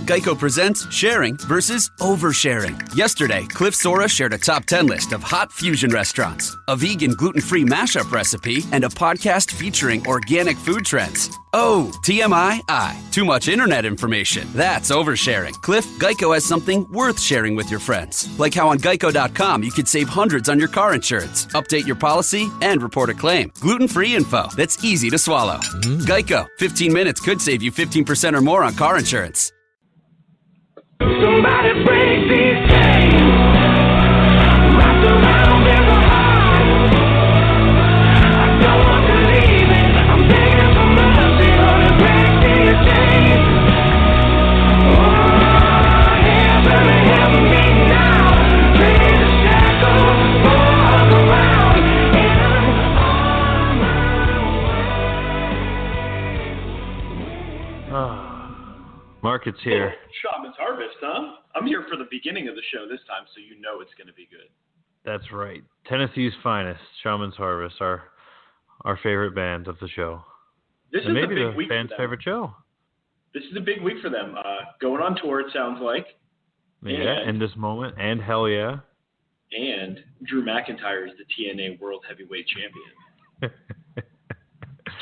Geico presents sharing versus oversharing. Yesterday, Cliff Sora shared a top 10 list of hot fusion restaurants, a vegan gluten-free mashup recipe, and a podcast featuring organic food trends. Oh, TMI, too much internet information. That's oversharing. Cliff, Geico has something worth sharing with your friends. Like how on Geico.com you could save hundreds on your car insurance, update your policy, and report a claim. Gluten-free info that's easy to swallow. Geico, 15 minutes could save you 15% or more on car insurance. Somebody break these chains. Wrapped around their heart. I don't want to leave it. I'm begging for mercy. Gonna break these chains. Oh, help me now. Break the shackles, walk around, and I'm on my way. Market's here. Shaman's Harvest, huh? I'm here for the beginning of the show this time, so you know it's going to be good. That's right. Tennessee's finest, Shaman's Harvest, our favorite band of the show. This and is maybe a big the week fans' for them. favorite show. This is a big week for them. Going on tour, it sounds like. Yeah, in this moment, and hell yeah. And Drew McIntyre is the TNA World Heavyweight Champion.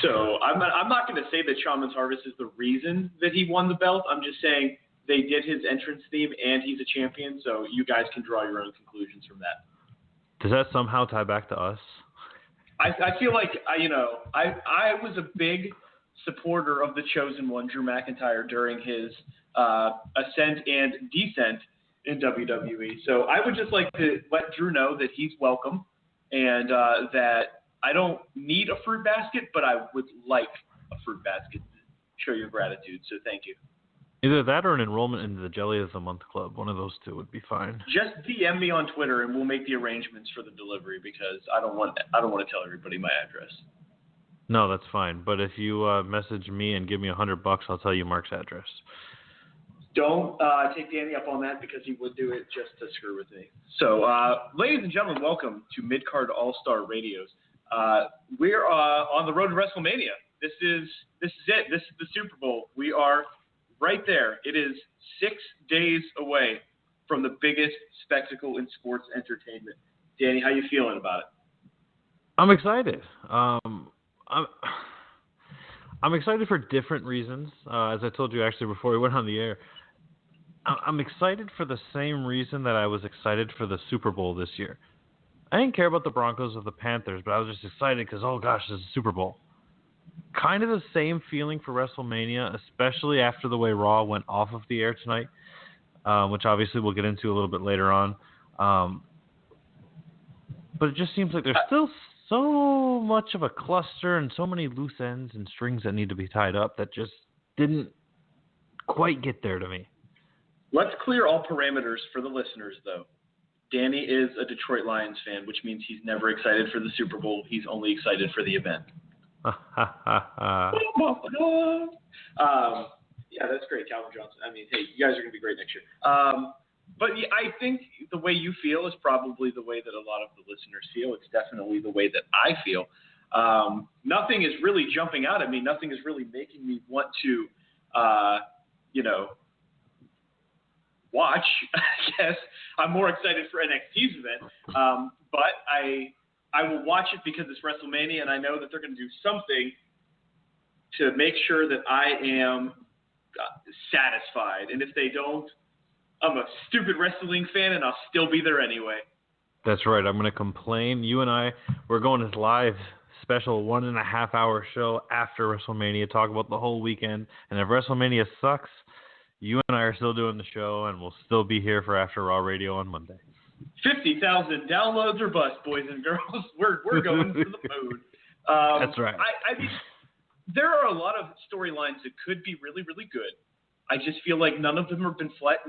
So I'm not going to say that Shaman's Harvest is the reason that he won the belt. I'm just saying they did his entrance theme and he's a champion, so you guys can draw your own conclusions from that. Does that somehow tie back to us? I feel like, I was a big supporter of the Chosen One, Drew McIntyre, during his ascent and descent in WWE. So I would just like to let Drew know that he's welcome and that I don't need a fruit basket, but I would like a fruit basket to show your gratitude. So thank you. Either that or an enrollment into the Jelly of the Month Club. One of those two would be fine. Just DM me on Twitter, and we'll make the arrangements for the delivery because I don't want to tell everybody my address. No, that's fine. But if you message me and give me $100, I'll tell you Mark's address. Don't take Danny up on that because he would do it just to screw with me. So, ladies and gentlemen, welcome to Midcard All-Star Radios. We're on the road to WrestleMania. This is it. This is the Super Bowl. We are right there. It is 6 days away from the biggest spectacle in sports entertainment. Danny, how you feeling about it? I'm excited. I'm excited for different reasons. As I told you actually before we went on the air, I'm excited for the same reason that I was excited for the Super Bowl this year. I didn't care about the Broncos or the Panthers, but I was just excited because, oh gosh, this is a Super Bowl. Kind of the same feeling for WrestleMania, especially after the way Raw went off of the air tonight, which obviously we'll get into a little bit later on. But it just seems like there's still so much of a cluster and so many loose ends and strings that need to be tied up that just didn't quite get there to me. Let's clear all parameters for the listeners, though. Danny is a Detroit Lions fan, which means he's never excited for the Super Bowl. He's only excited for the event. Yeah, that's great, Calvin Johnson. I mean, hey, you guys are going to be great next year. But yeah, I think the way you feel is probably the way that a lot of the listeners feel. It's definitely the way that I feel. Nothing is really jumping out at me. Nothing is really making me want to, watch. I guess I'm more excited for NXT's event, but I will watch it because it's WrestleMania, and I know that they're going to do something to make sure that I am satisfied. And if they don't, I'm a stupid wrestling fan, and I'll still be there anyway. That's right. I'm going to complain. You and we're going to live special 1.5 hour show after WrestleMania, talk about the whole weekend. And if WrestleMania sucks, you and I are still doing the show, and we'll still be here for After Raw Radio on Monday. 50,000 downloads or bust, boys and girls. We're going to the moon. That's right. I mean, there are a lot of storylines that could be really, really good. I just feel like none of them have been fleshed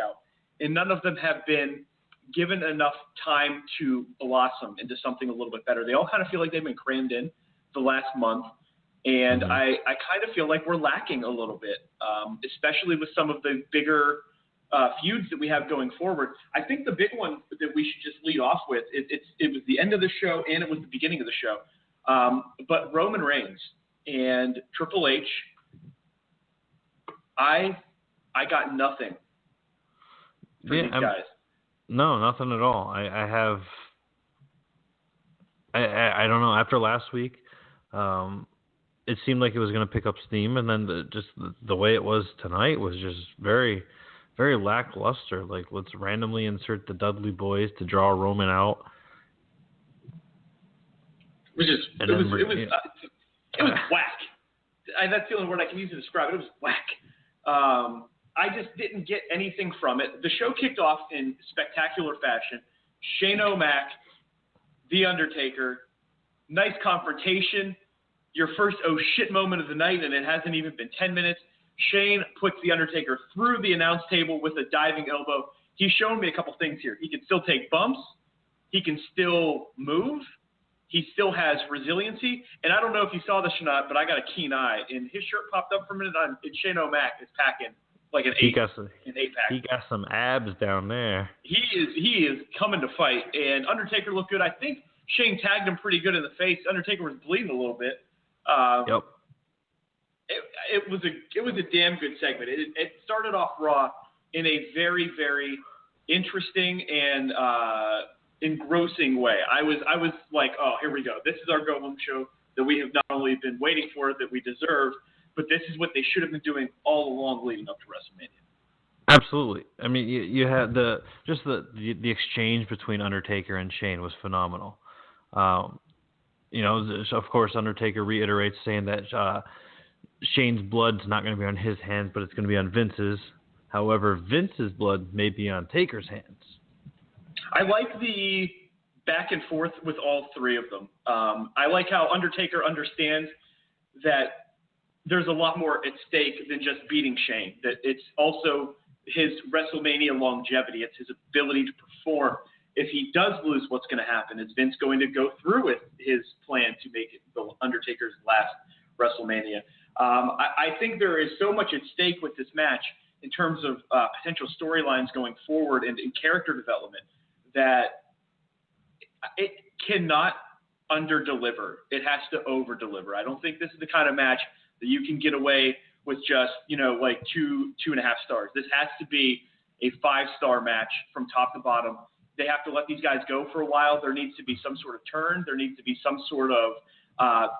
out, and none of them have been given enough time to blossom into something a little bit better. They all kind of feel like they've been crammed in the last month. And I kind of feel like we're lacking a little bit, especially with some of the bigger feuds that we have going forward. I think the big one that we should just lead off with, it was the end of the show and it was the beginning of the show. But Roman Reigns and Triple H, I I got nothing for these guys. No, nothing at all. I don't know. After last week, it seemed like it was going to pick up steam, and then the way it was tonight was just very, very lackluster. Like, let's randomly insert the Dudley Boys to draw Roman out. It was whack. That's the only word I can use to describe it. It was whack. I just didn't get anything from it. The show kicked off in spectacular fashion. Shane O'Mac, The Undertaker, nice confrontation. Your first oh shit moment of the night, and it hasn't even been 10 minutes. Shane puts The Undertaker through the announce table with a diving elbow. He's shown me a couple things here. He can still take bumps. He can still move. He still has resiliency. And I don't know if you saw this or not, but I got a keen eye. And his shirt popped up for a minute, and Shane O'Mac is packing like an 8-pack. He got some abs down there. He is coming to fight. And Undertaker looked good. I think Shane tagged him pretty good in the face. Undertaker was bleeding a little bit. Yep. It was a damn good segment. It started off Raw in a very, very interesting and engrossing way. I was like, oh, here we go. This is our go home show that we have not only been waiting for, that we deserve, but this is what they should have been doing all along leading up to WrestleMania. Absolutely. I mean, you had the exchange between Undertaker and Shane was phenomenal. Of course, Undertaker reiterates saying that Shane's blood's not going to be on his hands, but it's going to be on Vince's. However, Vince's blood may be on Taker's hands. I like the back and forth with all three of them. I like how Undertaker understands that there's a lot more at stake than just beating Shane, that it's also his WrestleMania longevity. It's his ability to perform. If he does lose, what's going to happen? Is Vince going to go through with his plan to make it the Undertaker's last WrestleMania? I think there is so much at stake with this match in terms of potential storylines going forward and character development that it cannot under-deliver. It has to over-deliver. I don't think this is the kind of match that you can get away with just, like 2.5 stars. This has to be a 5-star match from top to bottom. They have to let these guys go for a while. There needs to be some sort of turn. There needs to be some sort of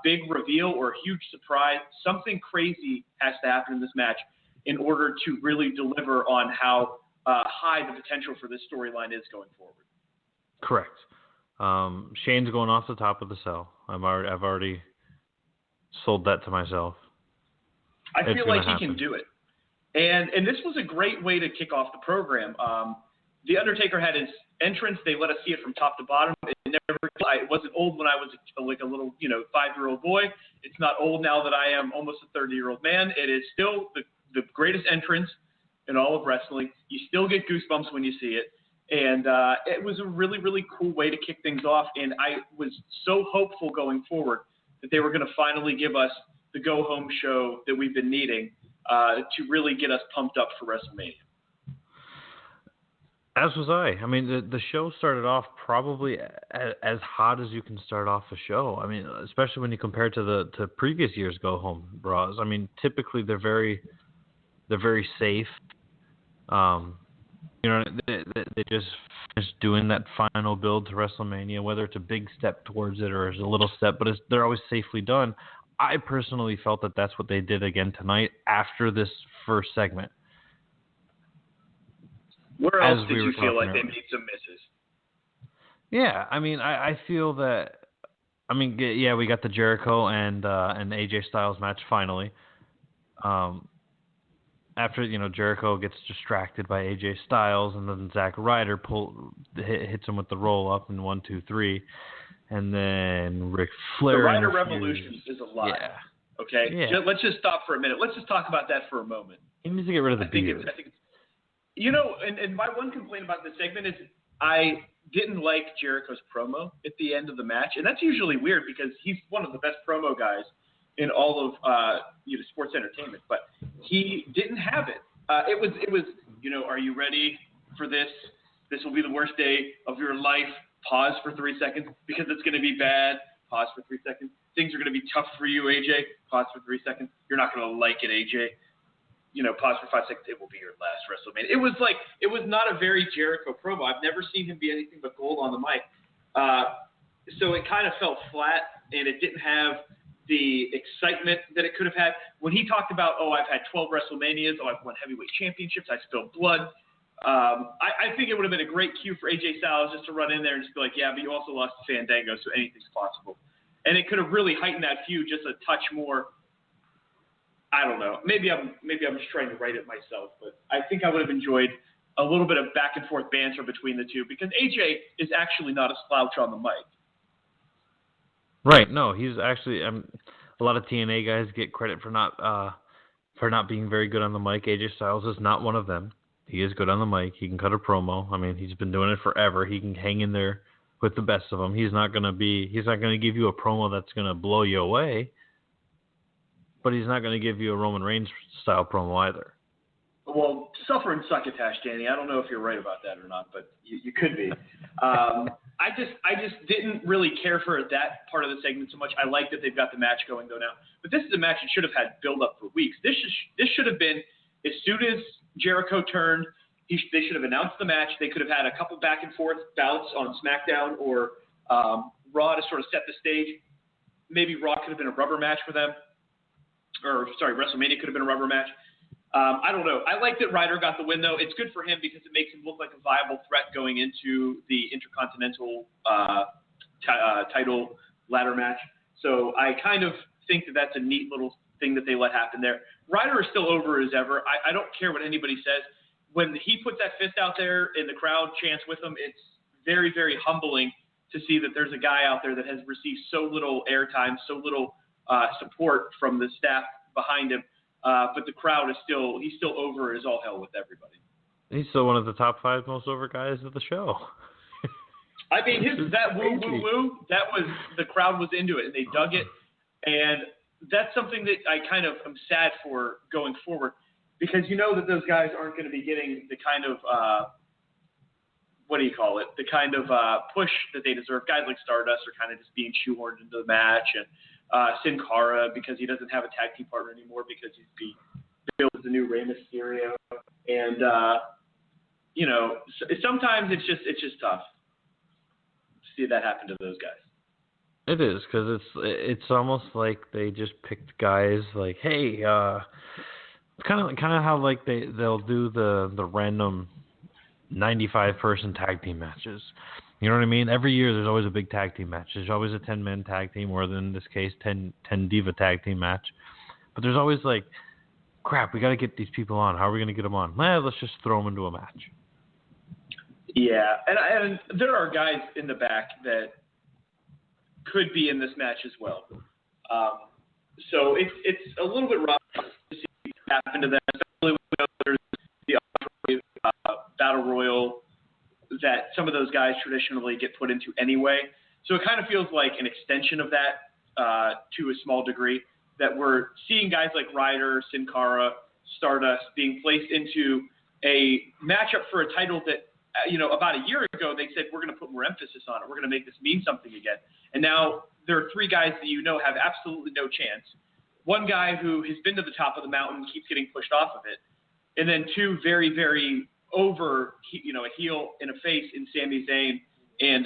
big reveal or huge surprise. Something crazy has to happen in this match in order to really deliver on how high the potential for this storyline is going forward. Correct. Shane's going off the top of the cell. I've already sold that to myself. I feel like he can do it. And this was a great way to kick off the program. The Undertaker had his entrance. They let us see it from top to bottom. It wasn't old when I was like a little, 5-year-old boy. It's not old now that I am almost a 30-year-old man. It is still the greatest entrance in all of wrestling. You still get goosebumps when you see it. And it was a really, really cool way to kick things off. And I was so hopeful going forward that they were going to finally give us the go-home show that we've been needing to really get us pumped up for WrestleMania. As was I. I mean, the show started off probably as hot as you can start off a show. I mean, especially when you compare it to previous years' go-home Raws. I mean, typically they're very safe. They just finish doing that final build to WrestleMania, whether it's a big step towards it or it's a little step, but they're always safely done. I personally felt that that's what they did again tonight after this first segment. Where else did you feel like they made some misses? Yeah, I mean, I feel that. I mean, yeah, we got the Jericho and AJ Styles match finally. After Jericho gets distracted by AJ Styles, and then Zack Ryder hits him with the roll up in 1, 2, 3, and then Ric Flair. The Ryder Revolution is a lot. Yeah. Okay. Yeah. Let's just stop for a minute. Let's just talk about that for a moment. He needs to get rid of the beard. And my one complaint about this segment is I didn't like Jericho's promo at the end of the match, and that's usually weird because he's one of the best promo guys in all of sports entertainment, but he didn't have it. It was are you ready for this? This will be the worst day of your life. Pause for 3 seconds because it's going to be bad. Pause for 3 seconds. Things are going to be tough for you, AJ. Pause for 3 seconds. You're not going to like it, AJ. pause for 5 seconds. It will be your last WrestleMania. It was not a very Jericho promo. I've never seen him be anything but gold on the mic. So it kind of felt flat, and it didn't have the excitement that it could have had. When he talked about, I've had 12 WrestleManias, I've won heavyweight championships, I spilled blood. I think it would have been a great cue for AJ Styles just to run in there and just be like, yeah, but you also lost to Fandango, so anything's possible. And it could have really heightened that feud just a touch more. I don't know. Maybe I'm just trying to write it myself, but I think I would have enjoyed a little bit of back and forth banter between the two, because AJ is actually not a slouch on the mic. Right. No, he's actually. A lot of TNA guys get credit for not being very good on the mic. AJ Styles is not one of them. He is good on the mic. He can cut a promo. I mean, he's been doing it forever. He can hang in there with the best of them. He's not going to give you a promo that's going to blow you away, but he's not going to give you a Roman Reigns style promo either. Well, suffer and succotash, Danny. I don't know if you're right about that or not, but you could be. I just didn't really care for that part of the segment so much. I like that they've got the match going though now, but this is a match that should have had build up for weeks. This should have been as soon as Jericho turned. They should have announced the match. They could have had a couple back and forth bouts on SmackDown or Raw to sort of set the stage. Maybe Raw could have been a rubber match for them, WrestleMania could have been a rubber match. I don't know. I like that Ryder got the win, though. It's good for him because it makes him look like a viable threat going into the Intercontinental title ladder match. So I kind of think that that's a neat little thing that they let happen there. Ryder is still over as ever. I don't care what anybody says. When he puts that fist out there and the crowd chants with him, it's very, very humbling to see that there's a guy out there that has received so little airtime, so little support from the staff behind him. But the crowd he's still over as all hell with everybody. He's still one of the top 5 most over guys of the show. I mean, that woo, woo, woo, the crowd was into it, and they dug it. And that's something that I kind of am sad for going forward, because you know that those guys aren't going to be getting the kind of, the kind of push that they deserve. Guys like Stardust are kind of just being shoehorned into the match, and Sin Cara, because he doesn't have a tag team partner anymore because he's being built as the new Rey Mysterio. And, sometimes it's just tough to see that happen to those guys. It is, because it's almost like they just picked guys like, hey, it's kind of how like they'll do the random 95-person tag team matches. You know what I mean? Every year there's always a big tag team match. There's always a 10-man tag team, or in this case, 10 diva tag team match. But there's always like, crap, we got to get these people on. How are we going to get them on? Let's just throw them into a match. Yeah, and there are guys in the back that could be in this match as well. So it's a little bit rough to see what happen to them, especially when there's the Battle Royal that some of those guys traditionally get put into anyway. So it kind of feels like an extension of that to a small degree, that we're seeing guys like Ryder, Sin Cara, Stardust being placed into a matchup for a title that, about a year ago they said, we're going to put more emphasis on it. We're going to make this mean something again. And now there are 3 guys that have absolutely no chance. One guy who has been to the top of the mountain keeps getting pushed off of it. And then 2 very, very over, a heel and a face in Sami Zayn and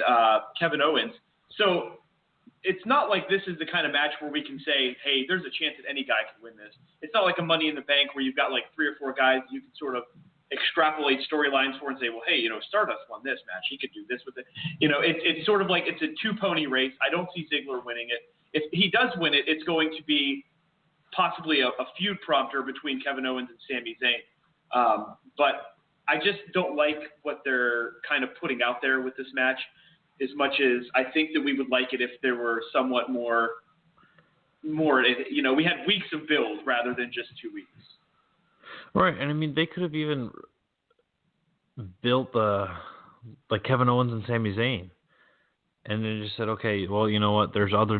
Kevin Owens. So it's not like this is the kind of match where we can say, hey, there's a chance that any guy can win this. It's not like a Money in the Bank where you've got like 3 or 4 guys you can sort of extrapolate storylines for and say, well, hey, Stardust won this match. He could do this with it. It's sort of like it's a 2-pony race. I don't see Ziggler winning it. If he does win it, it's going to be possibly a feud prompter between Kevin Owens and Sami Zayn. But I just don't like what they're kind of putting out there with this match as much as I think that we would like it if there were somewhat more, we had weeks of build rather than just 2 weeks. Right, and I mean, they could have even built like Kevin Owens and Sami Zayn, and then just said, okay, well, you know what? There's other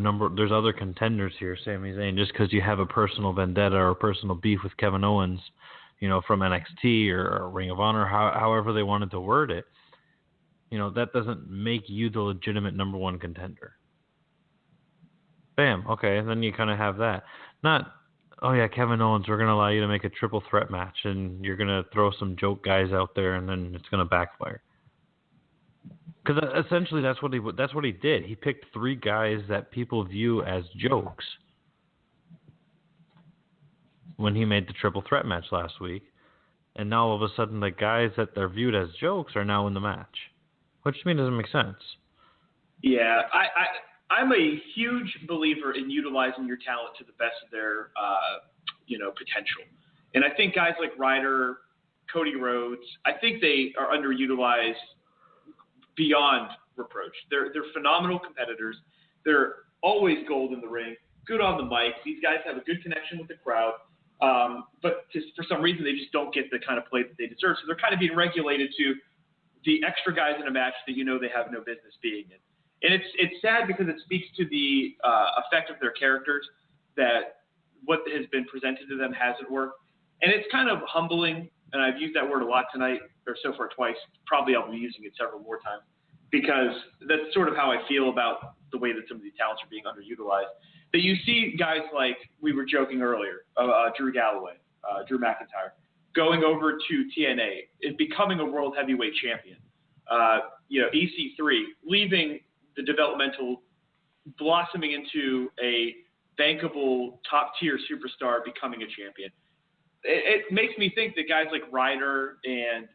contenders here, Sami Zayn. Just because you have a personal vendetta or a personal beef with Kevin Owens, from NXT or Ring of Honor, however they wanted to word it, that doesn't make you the legitimate number 1 contender. Bam. Okay, and then you kind of have that. Not oh yeah, Kevin Owens, we're going to allow you to make a triple threat match, and you're going to throw some joke guys out there, and then it's going to backfire. Because essentially that's what he did. He picked 3 guys that people view as jokes when he made the triple threat match last week, and now all of a sudden the guys that they're viewed as jokes are now in the match, which to me doesn't make sense. Yeah, I'm a huge believer in utilizing your talent to the best of their, potential. And I think guys like Ryder, Cody Rhodes, I think they are underutilized beyond reproach. They're phenomenal competitors. They're always gold in the ring, good on the mic. These guys have a good connection with the crowd. But for some reason, they just don't get the kind of play that they deserve. So they're kind of being regulated to the extra guys in a match that they have no business being in. And it's sad because it speaks to the effect of their characters that what has been presented to them hasn't worked. And it's kind of humbling, and I've used that word a lot tonight, or so far twice. Probably I'll be using it several more times, because that's sort of how I feel about the way that some of these talents are being underutilized. That you see guys like, we were joking earlier, Drew Galloway, Drew McIntyre, going over to TNA and becoming a World Heavyweight Champion. EC3, leaving the developmental, blossoming into a bankable top-tier superstar, becoming a champion. It makes me think that guys like Ryder and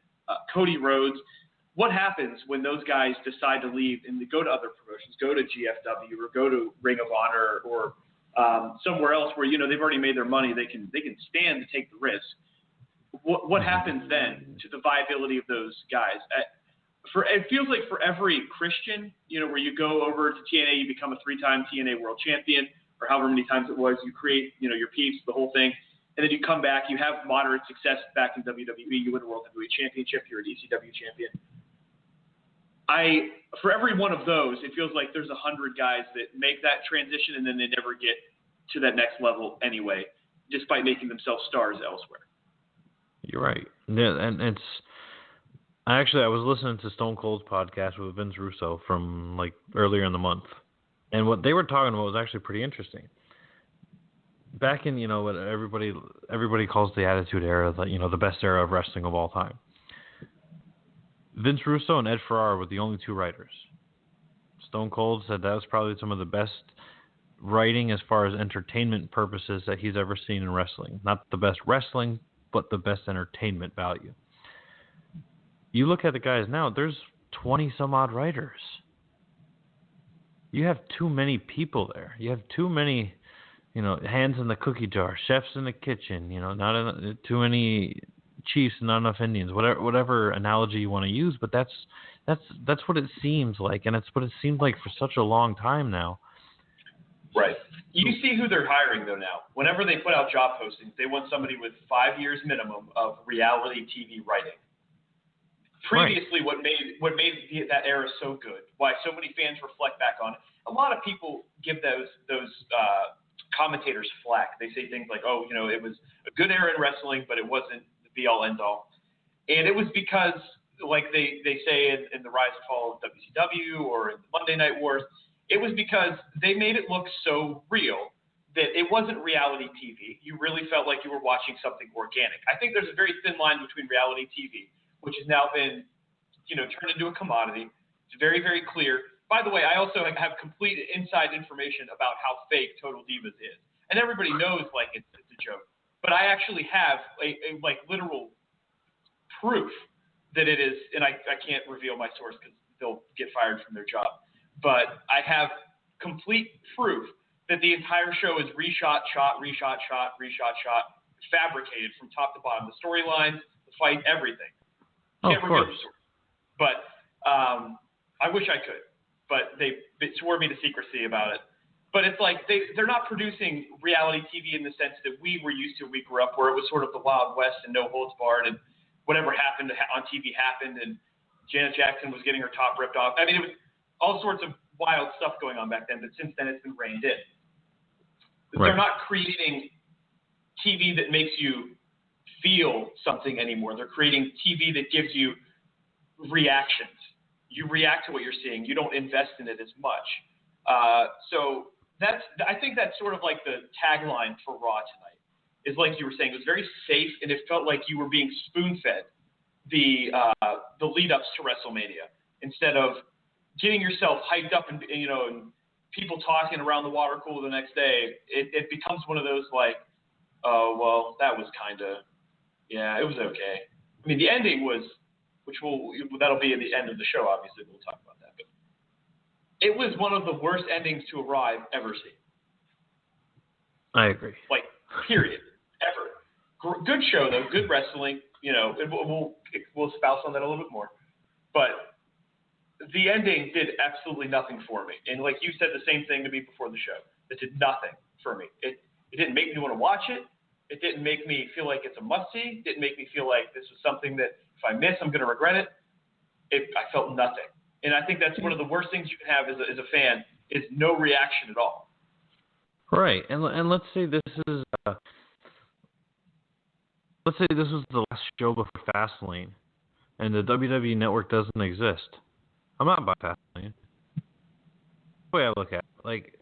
Cody Rhodes, what happens when those guys decide to leave and go to other promotions, go to GFW or go to Ring of Honor or somewhere else where they've already made their money, they can stand to take the risk. What happens then to the viability of those guys? It feels like for every Christian, where you go over to TNA, you become a 3-time TNA World Champion, or however many times it was, you create your peeps, the whole thing. And then you come back, you have moderate success back in WWE, you win a World Heavyweight Championship, you're an ECW champion. For every one of those, it feels like there's 100 guys that make that transition and then they never get to that next level anyway, despite making themselves stars elsewhere. You're right. Yeah, and I was listening to Stone Cold's podcast with Vince Russo from earlier in the month, and what they were talking about was actually pretty interesting. Back in what everybody calls the Attitude Era, the best era of wrestling of all time. Vince Russo and Ed Ferrara were the only 2 writers. Stone Cold said that was probably some of the best writing as far as entertainment purposes that he's ever seen in wrestling. Not the best wrestling, but the best entertainment value. You look at the guys now, there's 20 some odd writers. You have too many people there. You have too many, hands in the cookie jar, chefs in the kitchen, too many chiefs, not enough Indians, whatever analogy you want to use, but that's what it seems like, and it's what it seemed like for such a long time now. Right. You see who they're hiring though now. Whenever they put out job postings, they want somebody with 5 years minimum of reality TV writing. Previously, right. what made that era so good, why so many fans reflect back on it. A lot of people give those commentators flack. They say things like, it was a good era in wrestling, but it wasn't the be-all, end-all. And it was because, like they say in the rise and fall of WCW or in the Monday Night Wars, it was because they made it look so real that it wasn't reality TV. You really felt like you were watching something organic. I think there's a very thin line between reality TV, which has now been, turned into a commodity. It's very, very clear. By the way, I also have complete inside information about how fake Total Divas is. And everybody knows, it's a joke. But I actually have a literal proof that it is, and I can't reveal my source because they'll get fired from their job. But I have complete proof that the entire show is reshot, fabricated from top to bottom. The storylines, the fight, everything. Can't reveal the source. But I wish I could. But they swore me to secrecy about it. But it's like they're not producing reality TV in the sense that we were used to when we grew up, where it was sort of the Wild West and no holds barred, and whatever happened on TV happened, and Janet Jackson was getting her top ripped off. I mean, it was all sorts of wild stuff going on back then, but since then it's been reined in. Right. They're not creating TV that makes you feel something anymore. They're creating TV that gives you reactions. You react to what you're seeing. You don't invest in it as much. So I think that's sort of like the tagline for Raw tonight. is like you were saying, it was very safe, and it felt like you were being spoon-fed the lead-ups to WrestleMania instead of getting yourself hyped up and people talking around the water cooler the next day. It becomes one of those like, oh well, that was kind of, yeah, it was okay. I mean, the ending was, that'll be at the end of the show. Obviously, we'll talk about that. But it was one of the worst endings to Arrive ever seen. I agree. Like, period, ever. Good show though, good wrestling. We'll spouse on that a little bit more, but the ending did absolutely nothing for me. And like you said, the same thing to me before the show. It did nothing for me. It didn't make me want to watch it. It didn't make me feel like it's a must-see. It didn't make me feel like this was something that if I miss, I'm going to regret it. I felt nothing. And I think that's one of the worst things you can have as a fan is no reaction at all. Right. And let's say this is the last show before Fastlane, and the WWE Network doesn't exist. I'm not buying Fastlane. The way I look at it, like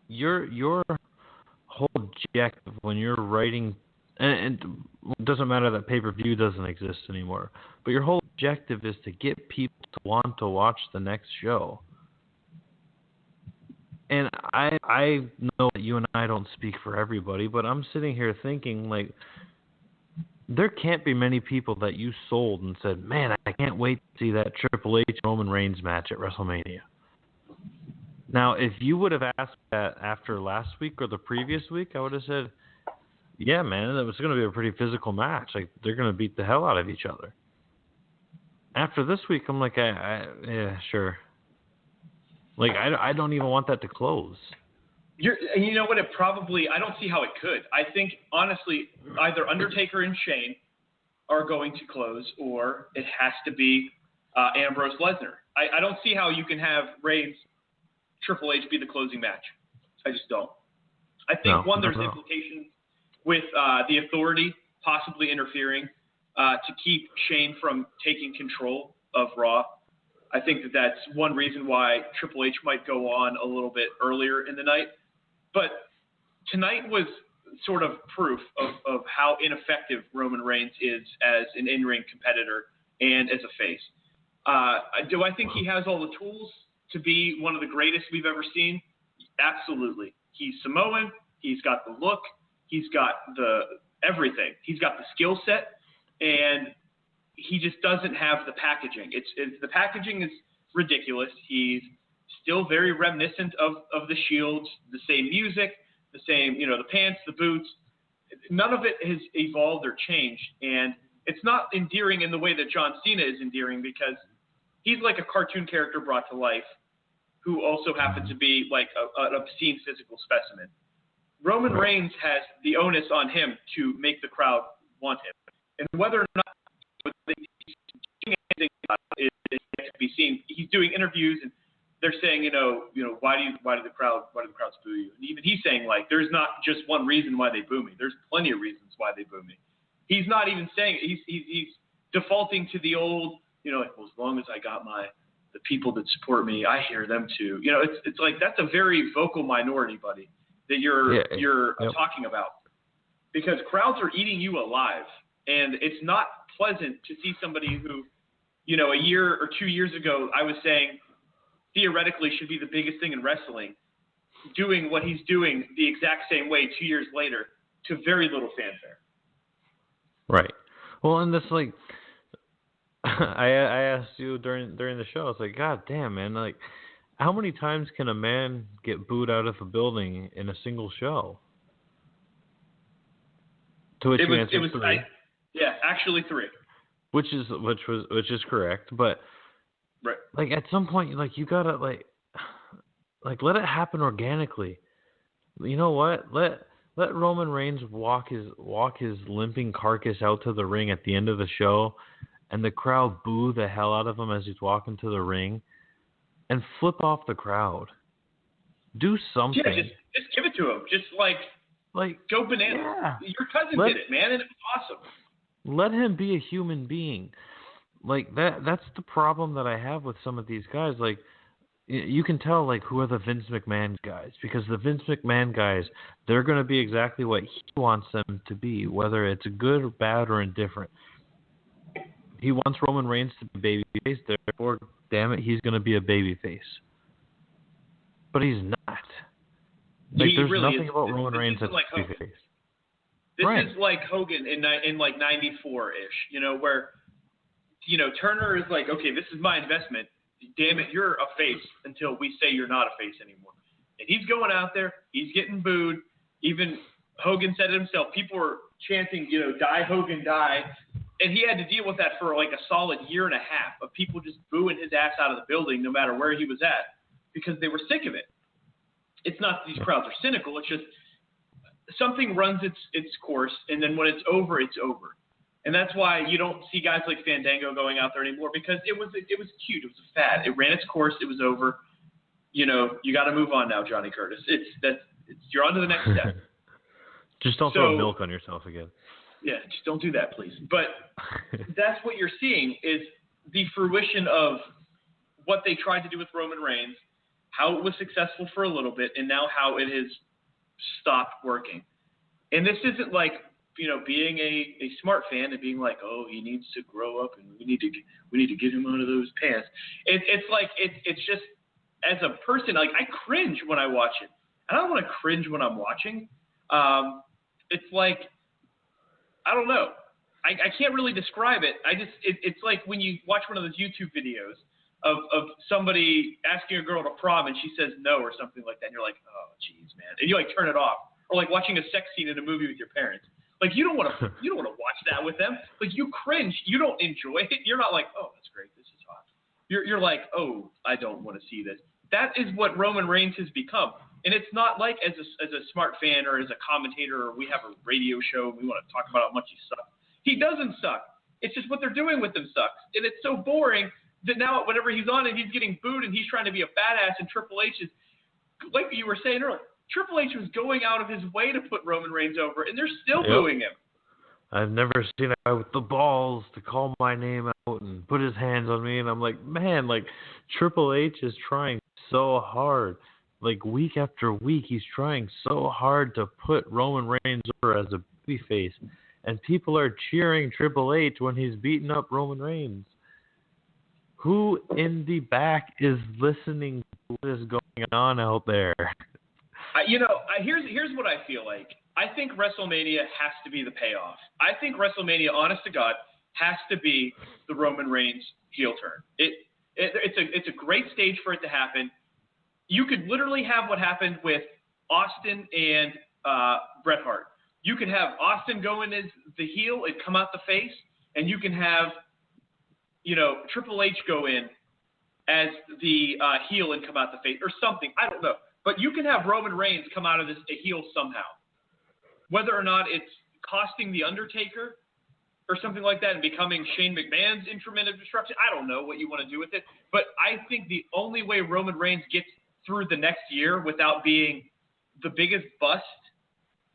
your whole objective when you're writing, and it doesn't matter that pay-per-view doesn't exist anymore, but your whole objective is to get people to want to watch the next show. And I know that you and I don't speak for everybody, but I'm sitting here thinking, like, there can't be many people that you sold and said, man, I can't wait to see that Triple H Roman Reigns match at WrestleMania. Now, if you would have asked that after last week or the previous week, I would have said, yeah, man, it was going to be a pretty physical match. Like, they're going to beat the hell out of each other. After this week, I'm like, yeah, sure. Like, I don't even want that to close. And you know what? I don't see how it could. I think, honestly, either Undertaker and Shane are going to close, or it has to be Ambrose Lesnar. I don't see how you can have Reigns, Triple H be the closing match. I just don't. I think, there's implications with the Authority possibly interfering to keep Shane from taking control of Raw. I think that's one reason why Triple H might go on a little bit earlier in the night. But tonight was sort of proof of how ineffective Roman Reigns is as an in-ring competitor and as a face. Do I think he has all the tools to be one of the greatest we've ever seen? Absolutely. He's Samoan. He's got the look. He's got the everything. He's got the skill set, and he just doesn't have the packaging. The packaging is ridiculous. He's still very reminiscent of the Shield, the same music, the same, the pants, the boots. None of it has evolved or changed, and it's not endearing in the way that John Cena is endearing, because he's like a cartoon character brought to life who also happens to be like an obscene physical specimen. Roman Reigns has the onus on him to make the crowd want him. And whether or not he's doing anything is yet to be seen. He's doing interviews, and they're saying, why do the crowds boo you? And even he's saying, like, there's not just one reason why they boo me. There's plenty of reasons why they boo me. He's not even saying it. He's defaulting to the old, as long as I got the people that support me, I hear them too. It's like that's a very vocal minority, buddy, that you're talking about, because crowds are eating you alive, and it's not pleasant to see somebody who, a year or 2 years ago, I was saying theoretically should be the biggest thing in wrestling, doing what he's doing the exact same way 2 years later to very little fanfare. Right. Well, and that's like, I asked you during the show, it's like, God damn, man, like, how many times can a man get booed out of a building in a single show? To which you answered 3. Actually 3. Which is correct, but right. Like, at some point, like, you gotta like let it happen organically. You know what? Let Roman Reigns walk his limping carcass out to the ring at the end of the show, and the crowd boo the hell out of him as he's walking to the ring, and flip off the crowd. Do something. Yeah, just give it to him. Just like go bananas. Yeah. Your cousin did it, man, and it was awesome. Let him be a human being. Like, that's the problem that I have with some of these guys. Like, you can tell like who are the Vince McMahon guys, because the Vince McMahon guys, they're going to be exactly what he wants them to be, whether it's good or bad or indifferent. He wants Roman Reigns to be babyface, therefore, damn it, he's going to be a babyface. But he's not. Like, there's really nothing about Roman Reigns that's like babyface. This Right. is like Hogan in like 94-ish, where, Turner is like, okay, this is my investment. Damn it, you're a face until we say you're not a face anymore. And he's going out there. He's getting booed. Even Hogan said it himself. People were chanting, die Hogan, die. And he had to deal with that for like a solid year and a half of people just booing his ass out of the building no matter where he was at because they were sick of it. It's not that these crowds are cynical. It's just something runs its course, and then when it's over, it's over. And that's why you don't see guys like Fandango going out there anymore, because it was cute. It was a fad. It ran its course. It was over. You got to move on now, Johnny Curtis. You're on to the next step. Just don't throw milk on yourself again. Yeah, just don't do that, please. But that's what you're seeing is the fruition of what they tried to do with Roman Reigns, how it was successful for a little bit, and now how it has stopped working. And this isn't like, being a smart fan and being like, oh, he needs to grow up and we need to get him out of those pants. It's just, as a person, like, I cringe when I watch it. I don't want to cringe when I'm watching. It's like, I don't know. I can't really describe it. It's like when you watch one of those YouTube videos of somebody asking a girl to prom and she says no or something like that, and you're like, oh, geez, man. And you like turn it off. Or like watching a sex scene in a movie with your parents. Like, you don't want to watch that with them. Like, you cringe. You don't enjoy it. You're not like, oh, that's great. This is hot. You're like, oh, I don't want to see this. That is what Roman Reigns has become. And it's not like as a smart fan or as a commentator, or we have a radio show and we want to talk about how much he sucks. He doesn't suck. It's just what they're doing with him sucks. And it's so boring that now whenever he's on and he's getting booed and he's trying to be a badass, and Triple H is, like you were saying earlier, Triple H was going out of his way to put Roman Reigns over, and they're still booing him. I've never seen a guy with the balls to call my name out and put his hands on me, and I'm like, man, like, Triple H is trying so hard. Like, week after week, he's trying so hard to put Roman Reigns over as a babyface, and people are cheering Triple H when he's beating up Roman Reigns. Who in the back is listening to what is going on out there? Here's what I feel like. I think WrestleMania has to be the payoff. I think WrestleMania, honest to God, has to be the Roman Reigns heel turn. It's a great stage for it to happen. You could literally have what happened with Austin and Bret Hart. You could have Austin go in as the heel and come out the face, and you can have, Triple H go in as the heel and come out the face, or something. I don't know. But you can have Roman Reigns come out of this a heel somehow. Whether or not it's costing The Undertaker or something like that and becoming Shane McMahon's instrument of destruction, I don't know what you want to do with it. But I think the only way Roman Reigns gets through the next year without being the biggest bust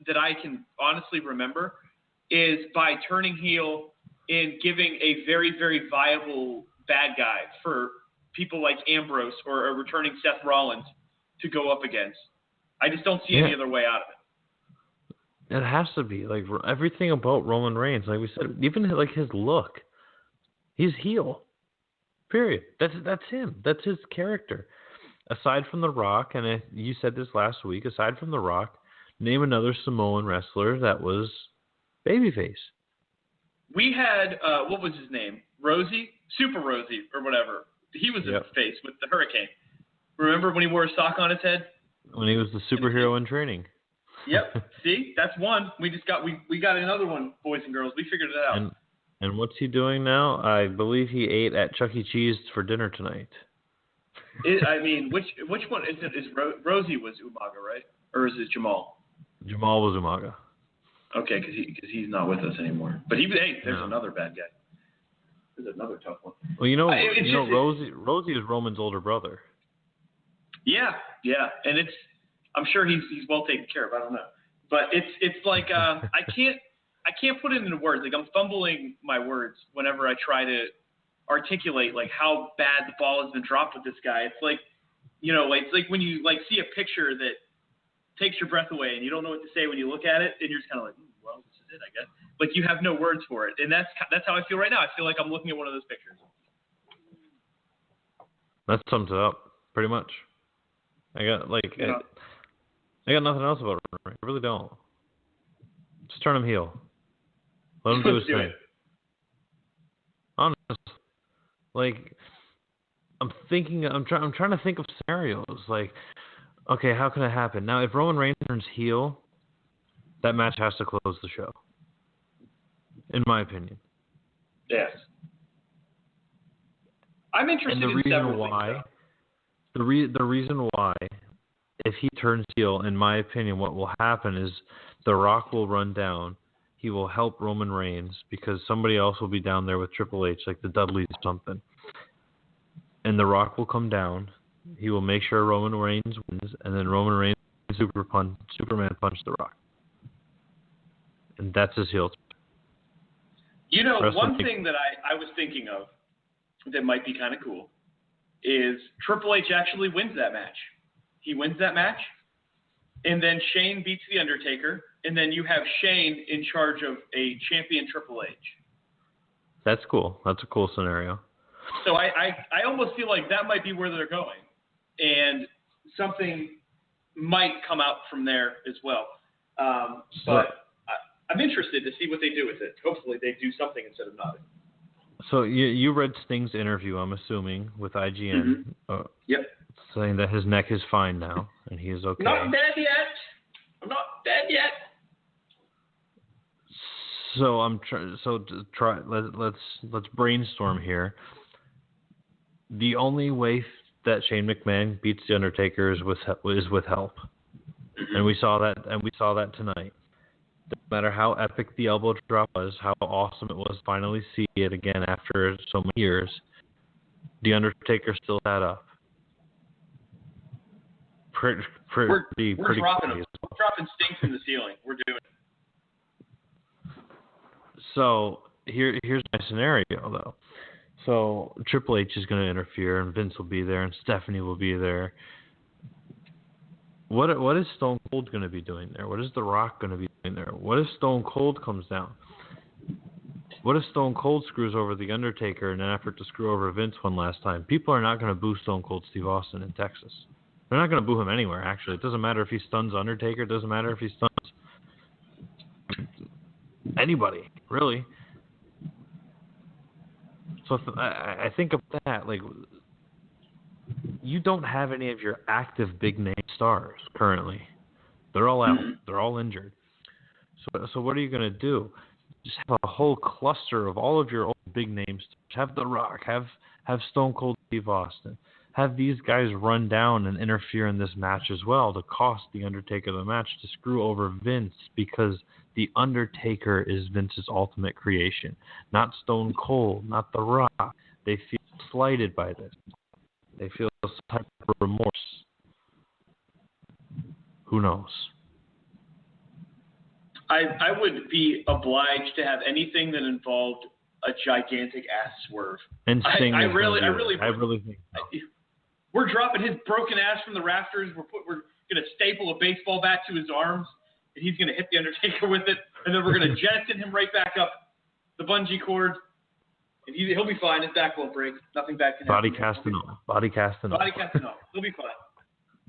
that I can honestly remember is by turning heel and giving a very, very viable bad guy for people like Ambrose or a returning Seth Rollins to go up against. I just don't see any other way out of it. It has to be. Like, everything about Roman Reigns, like we said, even like his look, he's heel. Period. That's him. That's his character. Aside from The Rock, and you said this last week, aside from The Rock, name another Samoan wrestler that was babyface. We had, what was his name? Rosie? Super Rosie, or whatever. He was in the face with the Hurricane. Remember when he wore a sock on his head? When he was the superhero in training. Yep. See, that's one. We got another one, boys and girls. We figured it out. And what's he doing now? I believe he ate at Chuck E. Cheese for dinner tonight. Which one is it? Rosie was Umaga, right? Or is it Jamal? Jamal was Umaga. Okay, because he's not with us anymore. But there's another bad guy. There's another tough one. Well, Rosie is Roman's older brother. Yeah, and I'm sure he's well taken care of. I don't know, but it's like I can't put it into words. Like, I'm fumbling my words whenever I try to articulate like how bad the ball has been dropped with this guy. It's like it's like when you see a picture that takes your breath away and you don't know what to say when you look at it, and you're just kind of like, well, this is it, I guess. Like you have no words for it, and that's how I feel right now. I feel like I'm looking at one of those pictures. That sums it up pretty much. I got nothing else about Roman Reigns. I really don't. Just turn him heel. Let him do his thing. Honest. I'm trying to think of scenarios. Okay, how can it happen? Now, if Roman Reigns turns heel, that match has to close the show. In my opinion. Yes. I'm interested in several things. The reason why, if he turns heel, in my opinion, what will happen is The Rock will run down. He will help Roman Reigns because somebody else will be down there with Triple H, like the Dudleys or something. And The Rock will come down. He will make sure Roman Reigns wins, and then Roman Reigns Superman punch The Rock. And that's his heel. One thing that I was thinking of that might be kind of cool is Triple H actually wins that match. He wins that match, and then Shane beats The Undertaker, and then you have Shane in charge of a champion Triple H. That's cool. That's a cool scenario. So I almost feel like that might be where they're going, and something might come out from there as well. But I'm interested to see what they do with it. Hopefully they do something instead of nothing. So you read Sting's interview, I'm assuming, with IGN. Mm-hmm. Yep. Saying that his neck is fine now and he is okay. Not dead yet. I'm not dead yet. So let's brainstorm here. The only way that Shane McMahon beats The Undertaker is with help. Mm-hmm. And we saw that tonight. No matter how epic the elbow drop was, how awesome it was to finally see it again after so many years, The Undertaker still sat up. We're dropping him. We're dropping Sting from the ceiling. We're doing it. So here's my scenario, though. So Triple H is going to interfere, and Vince will be there, and Stephanie will be there. What is Stone Cold going to be doing there? What is The Rock going to be doing there? What if Stone Cold comes down? What if Stone Cold screws over The Undertaker in an effort to screw over Vince one last time? People are not going to boo Stone Cold Steve Austin in Texas. They're not going to boo him anywhere, actually. It doesn't matter if he stuns Undertaker. It doesn't matter if he stuns anybody, really. So I think of that, you don't have any of your active big name stars currently. They're all out. They're all injured. So what are you going to do? Just have a whole cluster of all of your old big names. Have The Rock. Have Stone Cold Steve Austin. Have these guys run down and interfere in this match as well to cost The Undertaker the match, to screw over Vince, because The Undertaker is Vince's ultimate creation, not Stone Cold, not The Rock. They feel slighted by this. They feel some type of remorse. Who knows? I would be obliged to have anything that involved a gigantic ass swerve. And Sting I really think so. We're dropping his broken ass from the rafters. We're going to staple a baseball bat to his arms, and he's going to hit The Undertaker with it, and then we're going to jettison him right back up the bungee cord, and he'll be fine. His back won't break. Nothing bad can happen. Body cast and all. He'll be fine.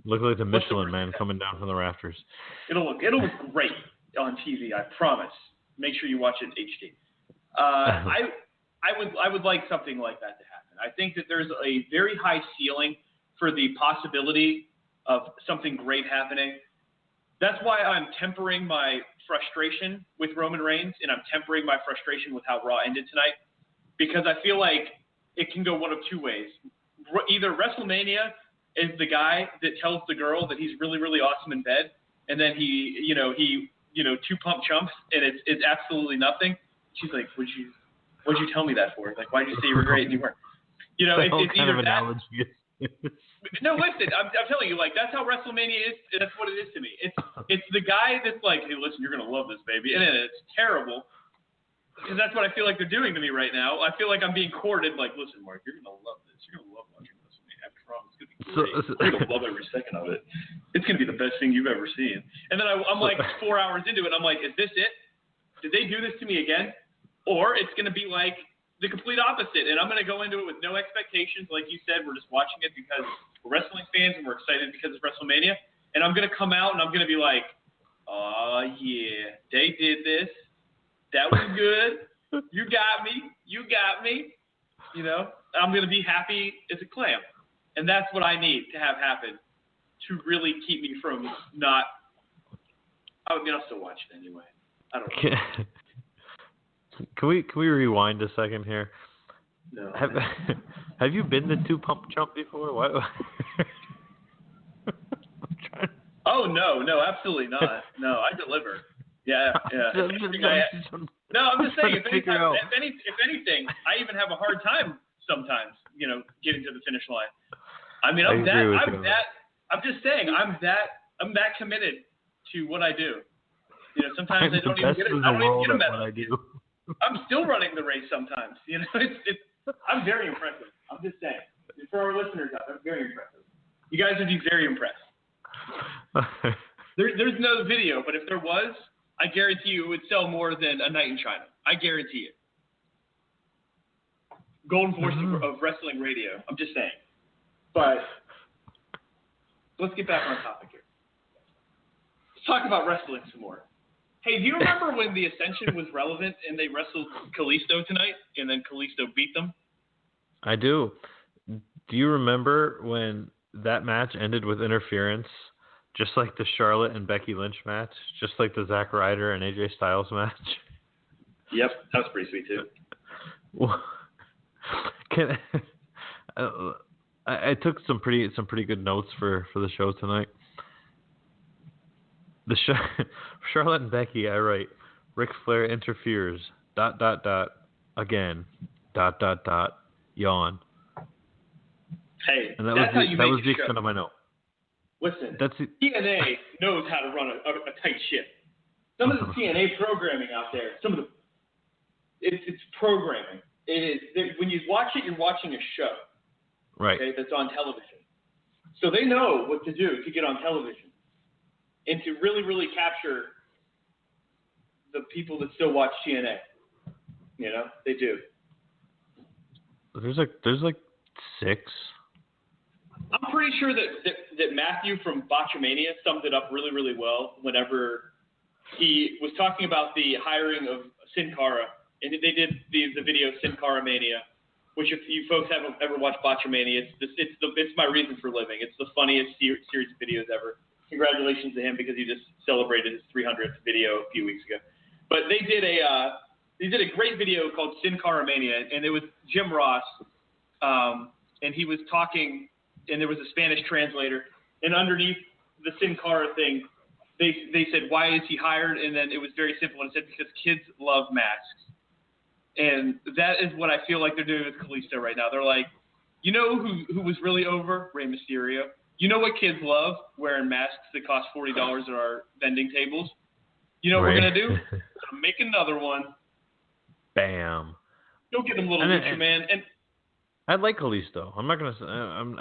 Look like the Michelin Man coming down from the rafters. It'll look great on TV. I promise. Make sure you watch it in HD. I would like something like that to happen. I think that there's a very high ceiling for the possibility of something great happening. That's why I'm tempering my frustration with Roman Reigns, and I'm tempering my frustration with how Raw ended tonight, because I feel like it can go one of two ways. Either WrestleMania is the guy that tells the girl that he's really, really awesome in bed, and then he two pump chumps, and it's absolutely nothing. She's like, what'd you tell me that for? Like, why'd you say you were great and you weren't? It's either that. No, listen, I'm telling you, that's how WrestleMania is. That's what it is to me. It's the guy that's like, hey, listen, you're gonna love this, baby, and it's terrible, because that's what I feel like they're doing to me right now. I feel like I'm being courted. Like, listen, Mark, you're gonna love this. You're gonna love watching WrestleMania. I promise, it's gonna be You're gonna love every second of it. It's gonna be the best thing you've ever seen. And then I'm like 4 hours into it, and I'm like, is this it? Did they do this to me again? Or it's gonna be like the complete opposite, and I'm gonna go into it with no expectations, like you said. We're just watching it because we're wrestling fans and we're excited because it's WrestleMania. And I'm gonna come out and I'm gonna be like, oh yeah, they did this. That was good. You got me. You got me. You know, I'm gonna be happy as a clam, and that's what I need to have happen to really keep me from not. I mean, I'll still watch it anyway. I don't know. Can we rewind a second here? No. Have you been to Two Pump Jump before? What? Oh no, absolutely not. No, I deliver. Yeah. No, I'm just saying. If anything, I even have a hard time sometimes. You know, getting to the finish line. I mean, I'm just saying, I'm that committed to what I do. You know, sometimes I don't even get it. I don't even get a medal. I'm still running the race sometimes. You know, I'm very impressive. I'm just saying. For our listeners out there, I'm very impressive. You guys would be very impressed. There's no video, but if there was, I guarantee you it would sell more than A Night in China. I guarantee it. Golden voice of wrestling radio. I'm just saying. But let's get back on topic here. Let's talk about wrestling some more. Hey, do you remember when the Ascension was relevant and they wrestled Kalisto tonight and then Kalisto beat them? I do. Do you remember when that match ended with interference, just like the Charlotte and Becky Lynch match, just like the Zack Ryder and AJ Styles match? Yep, that was pretty sweet too. I took some pretty good notes for the show tonight. The Charlotte and Becky, I write, Ric Flair interferes, ... again, ... yawn. Hey, and that that's was how you that make was a the show. extent of my note. Listen, That's it. TNA knows how to run a tight ship. Some of the TNA programming out there, it's programming. It is when you watch it, you're watching a show, Right. Okay, that's on television. So they know what to do to get on television and to really, really capture the people that still watch TNA. You know, they do. There's like 6. I'm pretty sure that Matthew from Botchamania summed it up really, really well whenever he was talking about the hiring of Sin Cara, and they did the video Sin Cara Mania, which if you folks haven't ever watched Botchamania, it's my reason for living. It's the funniest series of videos ever. Congratulations to him because he just celebrated his 300th video a few weeks ago. But they did a great video called Sin Cara Mania, and it was Jim Ross, and he was talking, and there was a Spanish translator, and underneath the Sin Cara thing, they said, why is he hired? And then it was very simple, and it said, because kids love masks. And that is what I feel like they're doing with Kalisto right now. They're like, you know who was really over? Rey Mysterio. You know what kids love? Wearing masks that cost $40 at our vending tables. You know what we're going to do? We're going to make another one. Bam. Go get him, little Lucha Man. And I like Kalisto. I'm not going to say I'm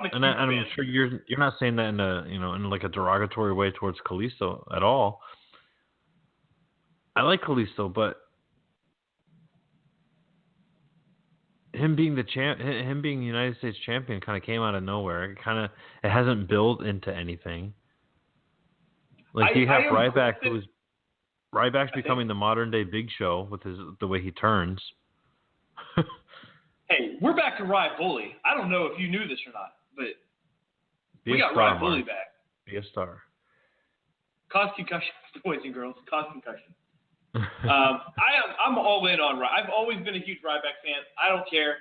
fan. sure you're not saying that in like a derogatory way towards Kalisto at all. I like Kalisto, but him being the United States champion kind of came out of nowhere. It hasn't built into anything. Like you have Ryback, Ryback's becoming the modern day Big Show with the way he turns. Hey, we're back to Rye Bully. I don't know if you knew this or not, but we got Rye Bully back. Be a star. Cause concussion, boys and girls. Cause concussion. I'm all in on Rye. I've always been a huge Ryback fan. I don't care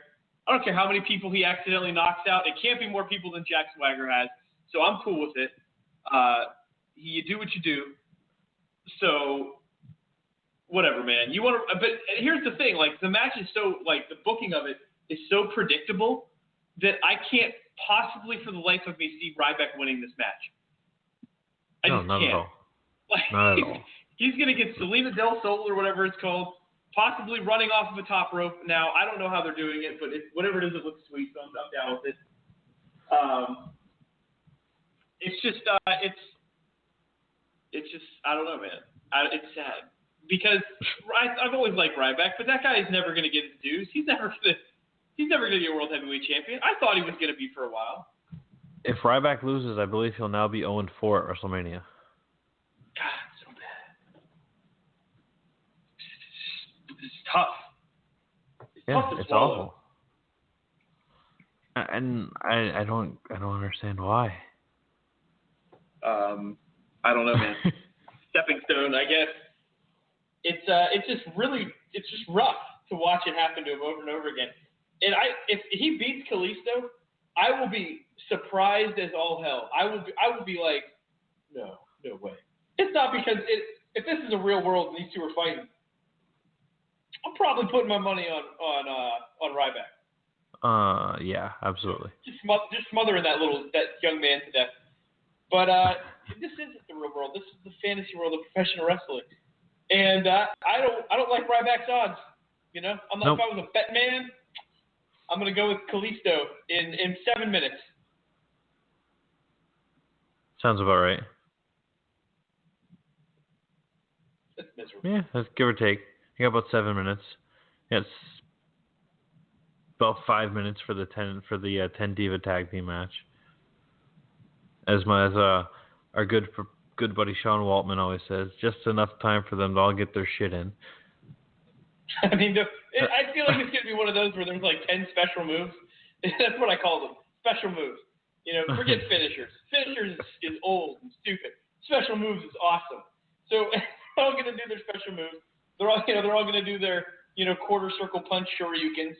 how many people he accidentally knocks out. It can't be more people than Jack Swagger has. So I'm cool with it. You do what you do. So whatever, man. You want to, but here's the thing. Like the match is so, like the booking of it is so predictable that I can't possibly for the life of me see Ryback winning this match. I just not can't. at all. Like, not at all. He's going to get Selena Del Sol or whatever it's called, possibly running off of a top rope. Now, I don't know how they're doing it, but whatever it is, it looks sweet, so I'm down with it. It's just I don't know, man. It's sad because I've always liked Ryback, but that guy is never going to get his dues. He's never going to be a World Heavyweight Champion. I thought he was going to be for a while. If Ryback loses, I believe he'll now be 0-4 at WrestleMania. God, so bad. It's tough. It's awful. And I don't understand why. I don't know, man. Stepping stone, I guess. It's just rough to watch it happen to him over and over again. And if he beats Kalisto, I will be surprised as all hell. I would be like, no way. It's not because if this is a real world and these two are fighting, I'm probably putting my money on Ryback. Yeah, absolutely. Just smothering that young man to death. But this isn't the real world. This is the fantasy world of professional wrestling, and I don't like Ryback's odds. You know, I'm not. Nope. If I was a bet man, I'm gonna go with Kalisto in 7 minutes. Sounds about right. That's miserable. Yeah, that's give or take. You got about 7 minutes. Yeah, it's about 5 minutes for the 10 Diva Tag Team match. As our good buddy Sean Waltman always says, just enough time for them to all get their shit in. I mean, I feel like it's going to be one of those where there's like 10 special moves. That's what I call them, special moves. You know, forget finishers. Finishers is old and stupid. Special moves is awesome. So they're all going to do their special moves. They're all going to do their quarter circle punch shoryukens,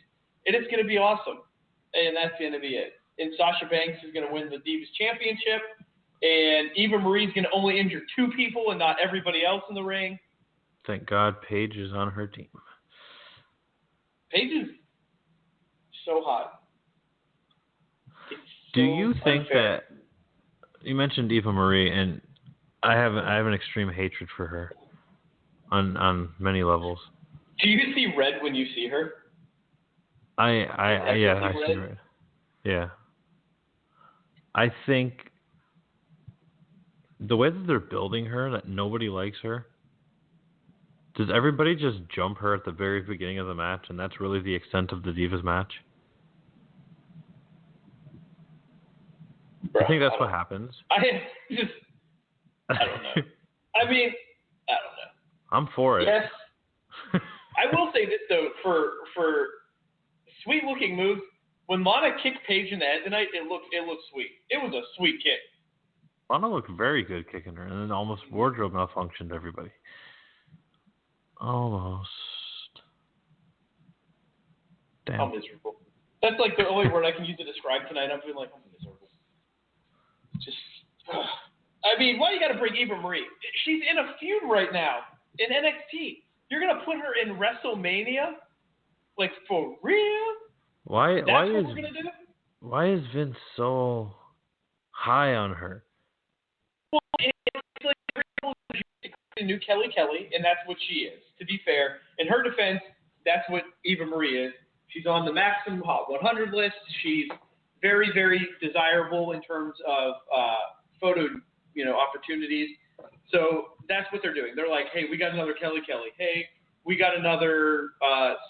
and it's going to be awesome. And that's going to be it. And Sasha Banks is going to win the Divas Championship, and Eva Marie's going to only injure 2 people and not everybody else in the ring. Thank God Paige is on her team. Paige is so hot. Do you think that you mentioned Eva Marie, and I have an extreme hatred for her on many levels. Do you see red when you see her? I see red. Yeah. I think the way that they're building her, that nobody likes her. Does everybody just jump her at the very beginning of the match, and that's really the extent of the Divas match? I think that's what happens. I don't know. I mean, I don't know. I'm for it. Yes. I will say this, though, for sweet-looking moves, when Lana kicked Paige in the head tonight, it looked sweet. It was a sweet kick. Lana looked very good kicking her, and then almost wardrobe malfunctioned everybody. Almost. Damn. I'm miserable. That's like the only word I can use to describe tonight. I'm feeling like I'm miserable. Just, I mean, why you got to bring Eva Marie? She's in a feud right now in NXT. You're gonna put her in WrestleMania? Like for real? Why what we're gonna do? Why is Vince so high on her? Well, it's like a new Kelly, and that's what she is. To be fair, in her defense, that's what Eva Marie is. She's on the Maximum Hot 100 list. She's very, very desirable in terms of photo, opportunities. So that's what they're doing. They're like, hey, we got another Kelly. Hey, we got another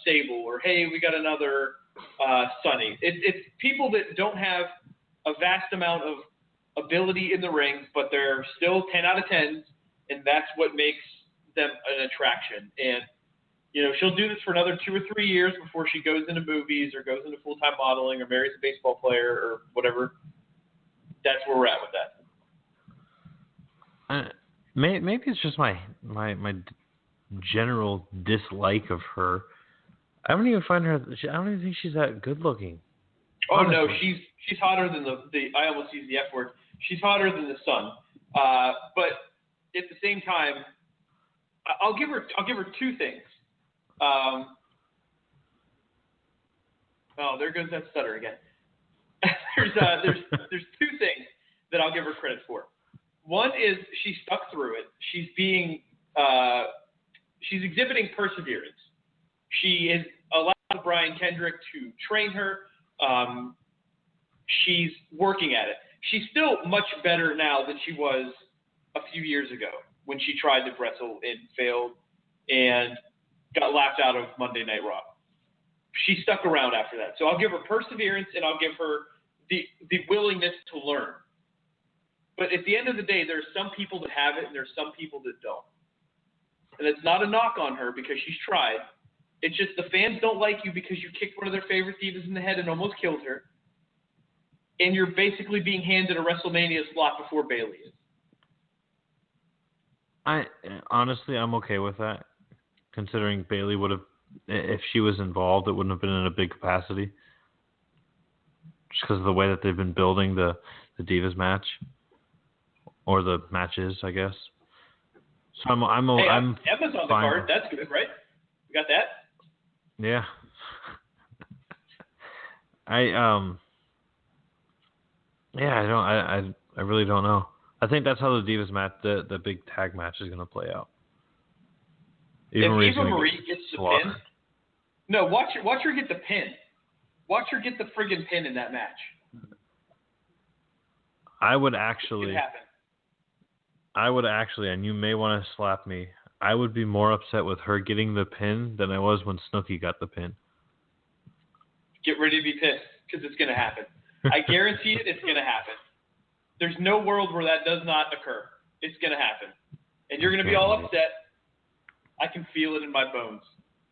Sable, or hey, we got another Sunny. It's people that don't have a vast amount of ability in the ring, but they're still 10 out of 10s, and that's what makes them an attraction. And she'll do this for another 2 or 3 years before she goes into movies or goes into full-time modeling or marries a baseball player or whatever. That's where we're at with that. Maybe it's just my general dislike of her. I don't even find her. I don't even think she's that good looking. Oh honestly. No, she's hotter than the. I almost used the F word. She's hotter than the sun. But at the same time, I'll give her 2 things. Oh, there goes that stutter again. there's 2 things that I'll give her credit for. One is she stuck through it. She's exhibiting perseverance. She has allowed Brian Kendrick to train her. she's working at it. She's still much better now than she was a few years ago when she tried to wrestle and failed and got laughed out of Monday Night Raw. She stuck around after that. So I'll give her perseverance and I'll give her the willingness to learn. But at the end of the day, there's some people that have it and there's some people that don't. And it's not a knock on her because she's tried. It's just the fans don't like you because you kicked one of their favorite divas in the head and almost killed her. And you're basically being handed a WrestleMania slot before Bayley is. Honestly, I'm okay with that, considering Bayley would have, if she was involved, it wouldn't have been in a big capacity. Just because of the way that they've been building the Divas match, or the matches, I guess. So I'm Emma's on the fine. card. That's good, right? You got that? Yeah. I really don't know. I think that's how the Divas match, the big tag match, is going to play out. If Eva Marie gets the pin, no, watch her get the pin. Watch her get the friggin' pin in that match. I would actually, and you may want to slap me, I would be more upset with her getting the pin than I was when Snooki got the pin. Get ready to be pissed, because it's going to happen. I guarantee it's going to happen. There's no world where that does not occur. It's going to happen. And you're going to be all upset. I can feel it in my bones.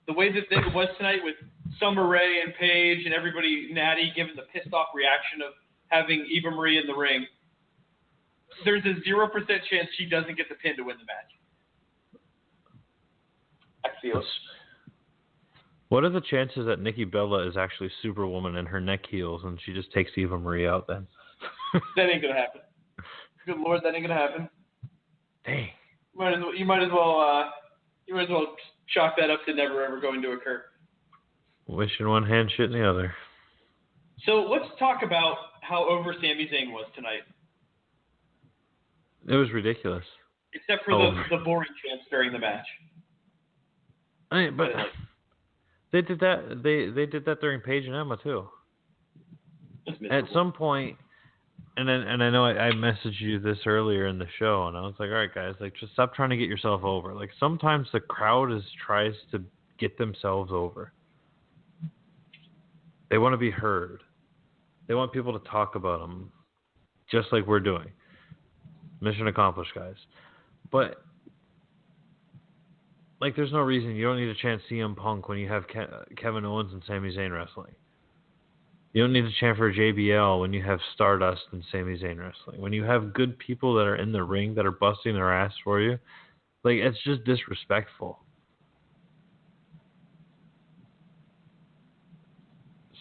The way that it was tonight with Summer Rae and Paige and everybody, Natty, giving the pissed off reaction of having Eva Marie in the ring, there's a 0% chance she doesn't get the pin to win the match. I feel it. What are the chances that Nikki Bella is actually Superwoman and her neck heals and she just takes Eva Marie out then? That ain't going to happen. Good Lord, that ain't going to happen. Dang. You might as well chalk that up to never ever going to occur. Wish in one hand, shit in the other. So let's talk about how over Sami Zayn was tonight. It was ridiculous. Except for the boring chants during the match. But they did that. They did that during Paige and Emma too. At some point, and I know I messaged you this earlier in the show, and I was like, all right, guys, like just stop trying to get yourself over. Like sometimes the crowd tries to get themselves over. They want to be heard. They want people to talk about them, just like we're doing. Mission accomplished, guys. But like, there's no reason you don't need to chant CM Punk when you have Kevin Owens and Sami Zayn wrestling. You don't need to chant for JBL when you have Stardust and Sami Zayn wrestling. When you have good people that are in the ring that are busting their ass for you, like, it's just disrespectful.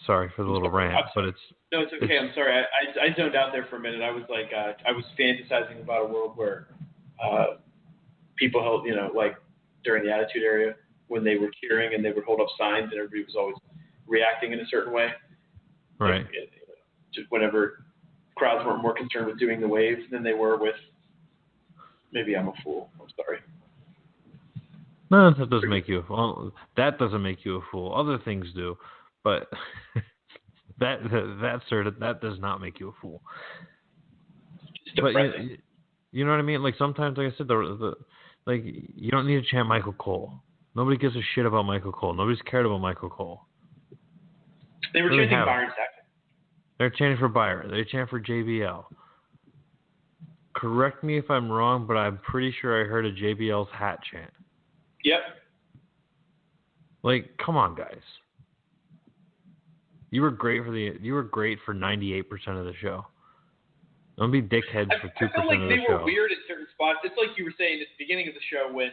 Sorry for the little rant, but it's... No, it's okay. I'm sorry. I zoned out there for a minute. I was like, I was fantasizing about a world where people held, like during the Attitude Era, when they were cheering and they would hold up signs and everybody was always reacting in a certain way. Right. Like, just whenever crowds weren't more concerned with doing the wave than they were with, maybe I'm a fool. I'm sorry. No, that doesn't make you. Well, that doesn't make you a fool. Other things do, but that does not make you a fool. But you know what I mean? Like sometimes, like I said, like you don't need to chant Michael Cole. Nobody gives a shit about Michael Cole. Nobody's cared about Michael Cole. They were chanting Byron Saxton. They're chanting for Byron. They chant for JBL. Correct me if I'm wrong, but I'm pretty sure I heard a JBL's hat chant. Yep. Like, come on, guys. You were great for 98% of the show. Don't be dickheads for 2% of the show. I feel like they were weird at certain spots. It's like you were saying at the beginning of the show when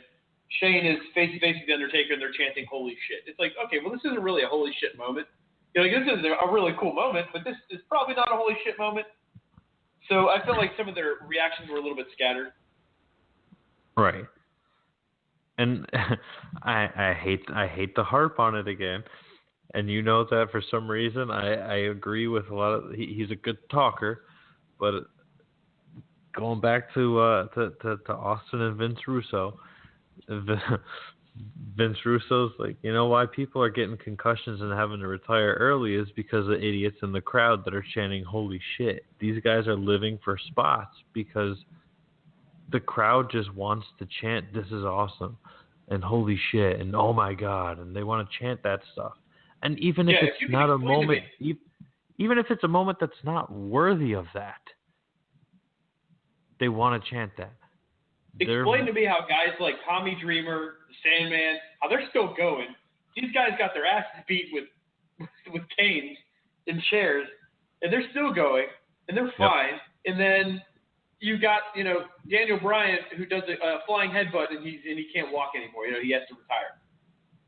Shane is face-to-face with the Undertaker and they're chanting holy shit. It's like, okay, well, this isn't really a holy shit moment. Like, this is a really cool moment, but this is probably not a holy shit moment. So I feel like some of their reactions were a little bit scattered. Right. And I hate to harp on it again. And you know that for some reason I agree with a lot of he's a good talker, but going back to Austin and Vince Russo, Vince Russo's like, you know why people are getting concussions and having to retire early is because of idiots in the crowd that are chanting, holy shit. These guys are living for spots because the crowd just wants to chant, this is awesome, and holy shit, and oh my God, and they want to chant that stuff. And even if it's not a moment, even if it's a moment that's not worthy of that, they want to chant that. Explain to me how guys like Tommy Dreamer, Sandman, how they're still going. These guys got their asses beat with canes and chairs, and they're still going, and they're fine. And then you got, Daniel Bryan, who does a flying headbutt, and he can't walk anymore. He has to retire.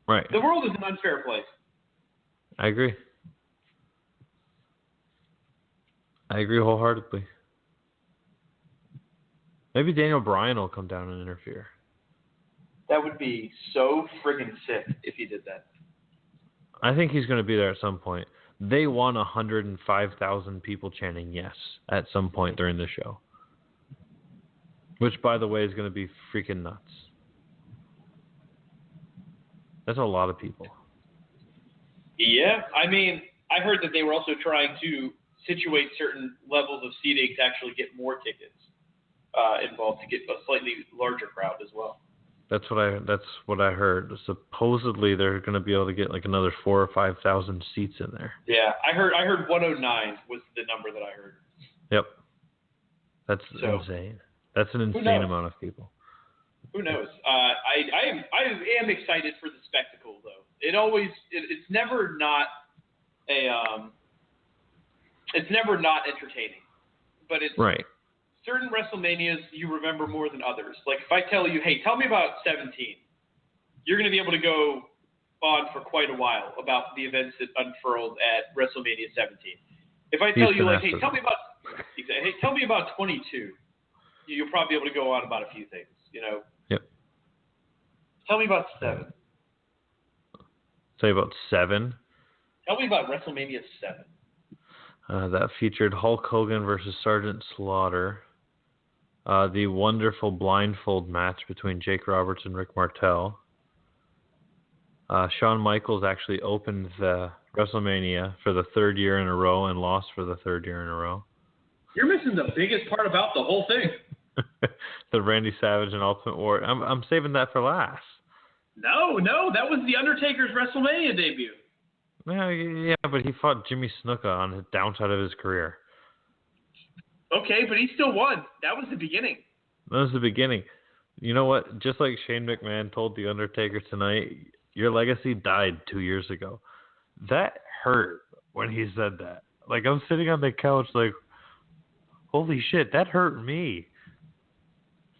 Right. The world is an unfair place. I agree wholeheartedly. Maybe Daniel Bryan will come down and interfere. That would be so friggin' sick if he did that. I think he's going to be there at some point. They want 105,000 people chanting yes at some point during the show. Which, by the way, is going to be freaking nuts. That's a lot of people. Yeah, I mean, I heard that they were also trying to situate certain levels of seating to actually get more tickets involved, to get a slightly larger crowd as well. That's what I heard. Supposedly they're going to be able to get like another 4,000 or 5,000 seats in there. Yeah, I heard 109 was the number that I heard. Yep. That's insane. That's an insane amount of people. Who knows? I am excited for the spectacle though. It's never not entertaining, but it's right. Certain WrestleManias you remember more than others. Like if I tell you, hey, tell me about 17, you're going to be able to go on for quite a while about the events that unfurled at WrestleMania 17. If I tell you, like, hey, tell me about 22, you'll probably be able to go on about a few things, Yep. Tell me about 7. Tell you about 7? Tell me about WrestleMania 7. That featured Hulk Hogan versus Sergeant Slaughter. The wonderful blindfold match between Jake Roberts and Rick Martel. Shawn Michaels actually opened the WrestleMania for the 3rd year in a row and lost for the 3rd year in a row. You're missing the biggest part about the whole thing. The Randy Savage and Ultimate Warrior. I'm saving that for last. No, that was the Undertaker's WrestleMania debut. Well, yeah, but he fought Jimmy Snuka on the downside of his career. Okay, but he still won. That was the beginning. That was the beginning. You know what? Just like Shane McMahon told The Undertaker tonight, your legacy died 2 years ago. That hurt when he said that. Like, I'm sitting on the couch like, holy shit, that hurt me.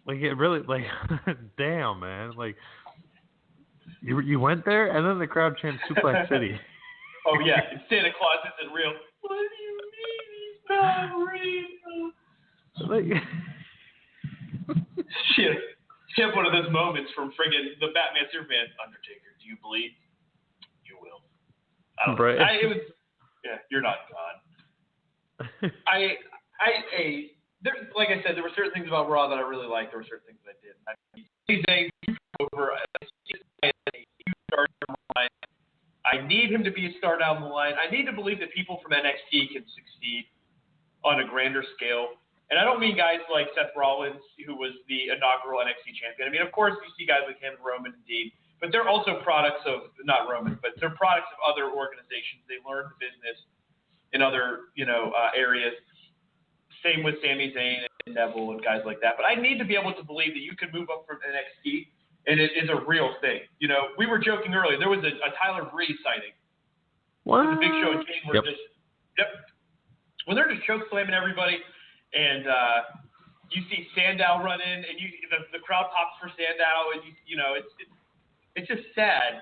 Like, it really, like, damn, man. Like, you went there, and then the crowd chanted Suplex City. Oh, yeah. Santa Claus isn't real. What do you mean he's not real? Like, Shit. She had one of those moments from friggin' the Batman Superman. Undertaker, do you bleed? You will. I don't know. You're not God. Like I said, there were certain things about Raw that I really liked. There were certain things that I didn't. I need him to be a star down the line. I need to believe that people from NXT can succeed on a grander scale. And I don't mean guys like Seth Rollins, who was the inaugural NXT champion. I mean, of course, you see guys like him and Roman and Dean, but they're also products of, not Roman, but they're products of other organizations. They learned the business in other, areas. Same with Sami Zayn and Neville and guys like that. But I need to be able to believe that you can move up from NXT and it is a real thing. We were joking earlier. There was a Tyler Breeze sighting. What? The Big Show and Kane were when they're just choke slamming everybody, and you see Sandow run in, and the crowd pops for Sandow, and it's just sad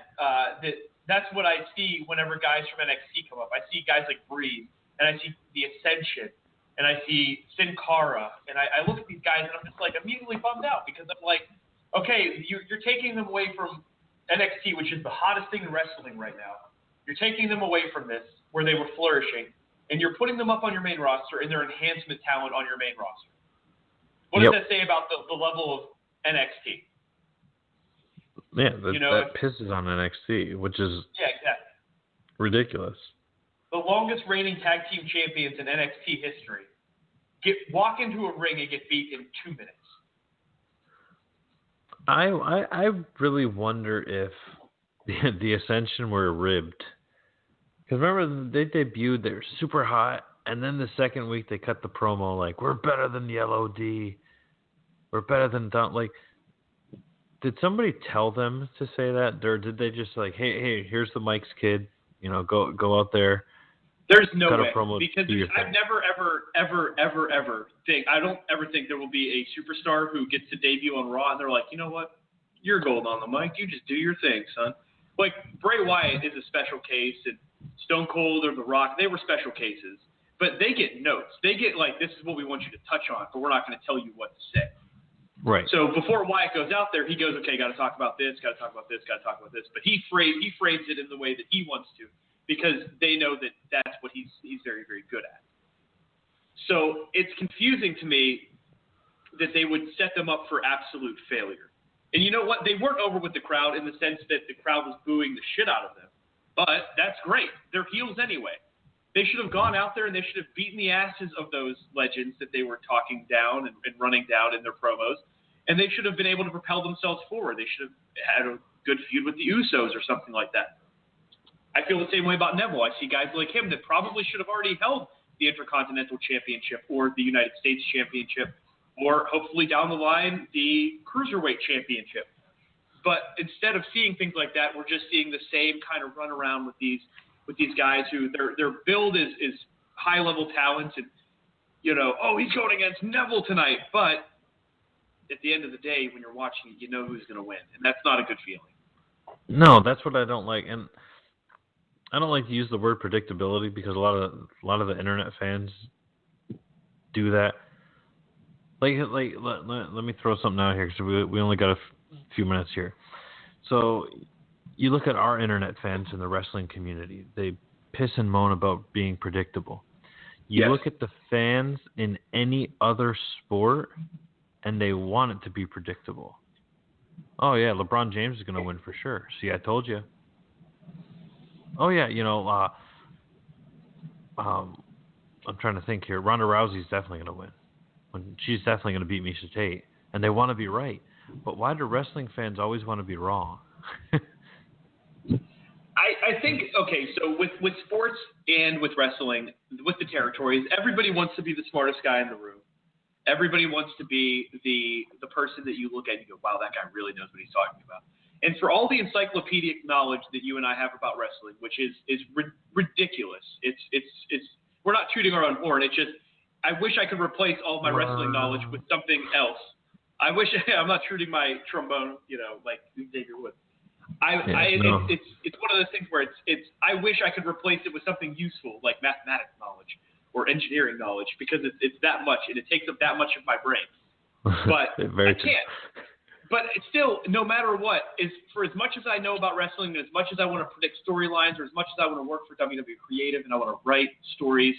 that's what I see whenever guys from NXT come up. I see guys like Breeze, and I see the Ascension, and I see Sin Cara, and I look at these guys, and I'm just like immediately bummed out because I'm like, okay, you're taking them away from NXT, which is the hottest thing in wrestling right now. You're taking them away from this, where they were flourishing, and you're putting them up on your main roster, and they're enhancement talent on your main roster. What does that say about the level of NXT? Yeah, that pisses on NXT, which is exactly. ridiculous. The longest reigning tag team champions in NXT history walk into a ring and get beat in 2 minutes. I really wonder if the Ascension were ribbed. Because remember, they debuted, they were super hot, and then the second week they cut the promo like, we're better than the LOD. We're better than Don. Like, did somebody tell them to say that? Or did they just like, hey, here's the mics, kid. Go out there. There's no way, because I've never, ever think, I don't ever think there will be a superstar who gets to debut on Raw and they're like, you know what, you're gold on the mic, you just do your thing, son. Like, Bray Wyatt is a special case, and Stone Cold or The Rock, they were special cases, but they get notes. They get like, this is what we want you to touch on, but we're not going to tell you what to say. Right. So before Wyatt goes out there, he goes, okay, got to talk about this, got to talk about this, got to talk about this, but he frames it in the way that he wants to, because they know that that's what he's very, very good at. So it's confusing to me that they would set them up for absolute failure. And you know what? They weren't over with the crowd in the sense that the crowd was booing the shit out of them. But that's great. They're heels anyway. They should have gone out there and they should have beaten the asses of those legends that they were talking down and running down in their promos. And they should have been able to propel themselves forward. They should have had a good feud with the Usos or something like that. I feel the same way about Neville. I see guys like him that probably should have already held the Intercontinental Championship or the United States Championship, or hopefully down the line, the Cruiserweight Championship. But instead of seeing things like that, we're just seeing the same kind of run around with these guys who their build is high level talent, and he's going against Neville tonight. But at the end of the day, when you're watching it, you know who's going to win, and that's not a good feeling. No, that's what I don't like, and I don't like to use the word predictability because a lot of the internet fans do that. Like let me throw something out here because we only got a few minutes here. So you look at our internet fans in the wrestling community; they piss and moan about being predictable. You look at the fans in any other sport, and they want it to be predictable. Oh yeah, LeBron James is going to win for sure. See, I told you. Oh yeah, I'm trying to think here. Ronda Rousey's definitely going to win. She's definitely going to beat Miesha Tate, and they want to be right. But why do wrestling fans always want to be wrong? I think, okay, so with sports and with wrestling, with the territories, everybody wants to be the smartest guy in the room. Everybody wants to be the person that you look at and you go, wow, that guy really knows what he's talking about. And for all the encyclopedic knowledge that you and I have about wrestling, which is ridiculous, it's we're not tooting our own horn. It's just I wish I could replace all of my wrestling knowledge with something else. I wish I'm not tooting my trombone, like Xavier would. It's one of those things where it's I wish I could replace it with something useful like mathematics knowledge or engineering knowledge, because it's that much and it takes up that much of my brain. But I can't. But it's still, no matter what, for as much as I know about wrestling, and as much as I want to predict storylines, or as much as I want to work for WWE Creative and I want to write stories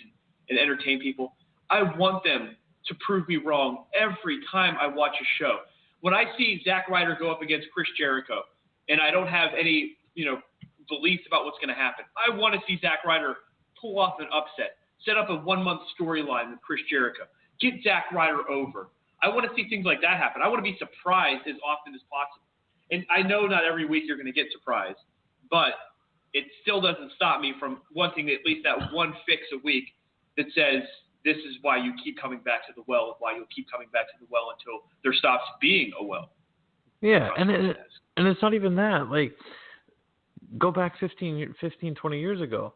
and entertain people, I want them to prove me wrong every time I watch a show. When I see Zack Ryder go up against Chris Jericho, and I don't have any, beliefs about what's going to happen, I want to see Zack Ryder pull off an upset, set up a 1-month storyline with Chris Jericho, get Zack Ryder over. I want to see things like that happen. I want to be surprised as often as possible. And I know not every week you're going to get surprised, but it still doesn't stop me from wanting at least that one fix a week that says this is why you keep coming back to the well, and why you'll keep coming back to the well until there stops being a well. Yeah, and it's not even that. Like, go back 15, 20 years ago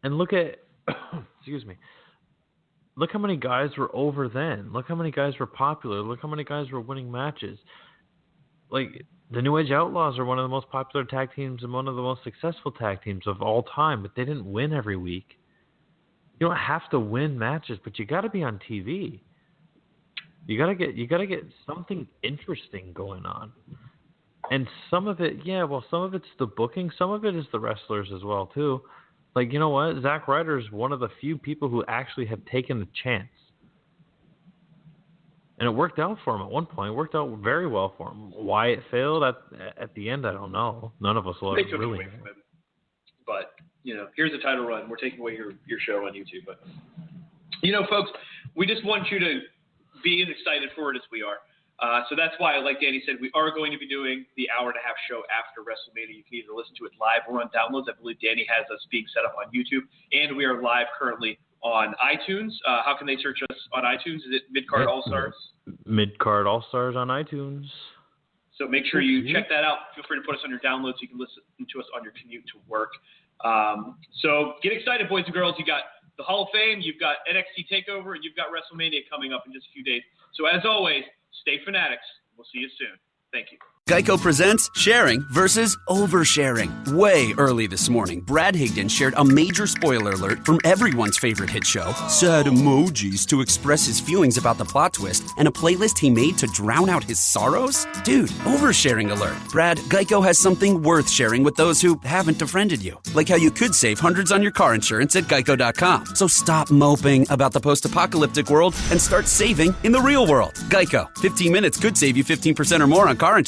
and look at, excuse me, look how many guys were over then. Look how many guys were popular. Look how many guys were winning matches. Like, the New Age Outlaws are one of the most popular tag teams and one of the most successful tag teams of all time, but they didn't win every week. You don't have to win matches, but you got to be on TV. You got to get something interesting going on. And some of it, some of it's the booking, some of it is the wrestlers as well too. Like, you know what? Zack Ryder is one of the few people who actually have taken the chance. And it worked out for him at one point. It worked out very well for him. Why it failed at the end, I don't know. None of us will They ever took it really away know. from him. But, here's a title run. We're taking away your show on YouTube. But, folks, we just want you to be as excited for it as we are. So that's why, like Danny said, we are going to be doing the hour-and-a-half show after WrestleMania. You can either listen to it live or on downloads. I believe Danny has us being set up on YouTube. And we are live currently on iTunes. How can they search us on iTunes? Is it Midcard All-Stars? Midcard All-Stars on iTunes. So make sure you check that out. Feel free to put us on your downloads so you can listen to us on your commute to work. So get excited, boys and girls. You got the Hall of Fame, you've got NXT TakeOver, and you've got WrestleMania coming up in just a few days. So as always, stay fanatics. We'll see you soon. Thank you. Geico presents sharing versus oversharing. Way early this morning, Brad Higdon shared a major spoiler alert from everyone's favorite hit show, sad emojis to express his feelings about the plot twist, and a playlist he made to drown out his sorrows? Dude, oversharing alert. Brad, Geico has something worth sharing with those who haven't befriended you. Like how you could save hundreds on your car insurance at geico.com. So stop moping about the post-apocalyptic world and start saving in the real world. Geico. 15 minutes could save you 15% or more on car insurance.